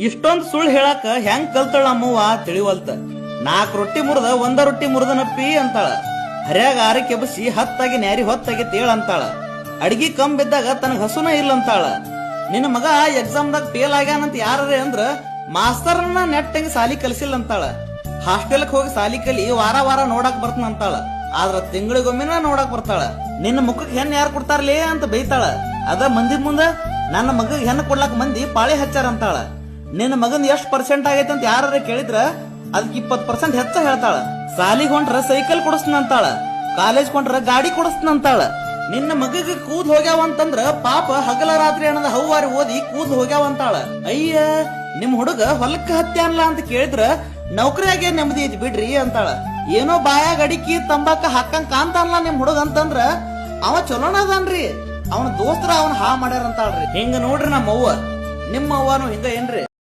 ಇಷ್ಟೊಂದ್ ಸುಳ್ಳು ಹೇಳಾಕ ಹೆಂಗ್ ಕಲ್ತಾಳ ನಮ್ಮವ್ವ ತಿಳಿವಲ್ತ. 4 ರೊಟ್ಟಿ ಮುರಿದ 1 ರೊಟ್ಟಿ ಮುರಿದನಪ್ಪಿ ಅಂತಾಳ. ಹರ್ಯಾಗ 6 ಕೆಬಸಿ 10 ನ್ಯಾರಿ ಹೊತ್ತಾಗಿ ತೇಳ ಅಂತಾಳ. ಅಡ್ಗಿ ಕಮ್ ಬಿದ್ದಾಗ ತನಗ ಹಸುನ ಇಲ್ಲ ಅಂತಾಳ. ನಿನ್ನ ಮಗ ಎಕ್ಸಾಮ್ದಾಗ ಫೇಲ್ ಆಗ್ಯಾನಂತ ಯಾರೇ ಅಂದ್ರ ಮಾಸ್ತರ್ನ ನೆಟ್ಟಂಗಿ ಸಾಲಿ ಕಲಿಸಿಲ್ಲ ಅಂತಾಳ. ಹಾಸ್ಟೆಲ್ಕ್ ಹೋಗಿ ಸಾಲಿ ಕಲಿ ವಾರ ವಾರ ನೋಡಾಕ್ ಬರ್ತನ ಅಂತಾಳ. ಆದ್ರ ತಿಂಗಳಿಗೊಮ್ಮಿನ ನೋಡಾಕ್ ಬರ್ತಾಳ. ನಿನ್ನ ಮುಖಕ್ ಹೆಣ್ಣು ಯಾರು ಕೊಡ್ತಾರಲೇ ಅಂತ ಬೈತಾಳ. ಅದ ಮಂದಿ ಮುಂದ ನನ್ನ ಮಗಗ್ ಹೆಣ್ಣು ಕೊಡ್ಲಾಕ ಮಂದಿ ಪಾಳೆ ಹಚ್ಚಾರ ಅಂತಾಳ. ನಿನ್ನ ಮಗನ್ ಎಷ್ಟ್ ಪರ್ಸೆಂಟ್ ಆಗೈತೆ ಅಂತ ಯಾರ ಕೇಳಿದ್ರ ಅದಕ್ಕೆ 20% ಹೆಚ್ಚ ಹೇಳ್ತಾಳ. ಸಾಲಿಗೆ ಹೊಂಟ್ರ ಸೈಕಲ್ ಕೊಡಿಸ್ನಂತಾಳ. ಕಾಲೇಜ್ ಕೊಂಡ್ರ ಗಾಡಿ ಕೊಡಿಸ್ನಂತಾಳ. ನಿನ್ನ ಮಗಗ್ ಕೂದ್ ಹೋಗ್ಯಾವಂತಂದ್ರ ಪಾಪ ಹಗಲ ರಾತ್ರಿ ಅನ್ನದ ಹವ್ವಾರಿ ಓದಿ ಕೂದ್ ಹೋಗ್ಯಾವಂತಾಳ. ಅಯ್ಯ ನಿಮ್ ಹುಡುಗ ಹೊಲಕ್ಕ ಹತ್ಯಾನ್ಲ ಅಂತ ಕೇಳಿದ್ರ ನೌಕರಿಯಾಗೆ ನೆಮ್ಮದಿ ಐತಿ ಬಿಡ್ರಿ ಅಂತಾಳ. ಏನೋ ಬಾಯಾಗ ಅಡಿಕಿ ತಂಬಾಕ ಹಾಕಂಗ್ ಕಾಂತಾನಲ್ಲ ನಿಮ್ ಹುಡುಗ ಅಂತಂದ್ರ ಅವ ಚಲೋನ ಅದನ್ರಿ, ಅವನ ದೋಸ್ತರ ಅವನ್ ಹಾ ಮಾಡ್ಯಾರ ಅಂತಾಳ್ರಿ. ಹಿಂಗ ನೋಡ್ರಿ ನಮ್ಮ ಅವ್ವ. ನಿಮ್ಮ ಅವ್ವನು ಹಿಂಗ ಏನ್ರಿ?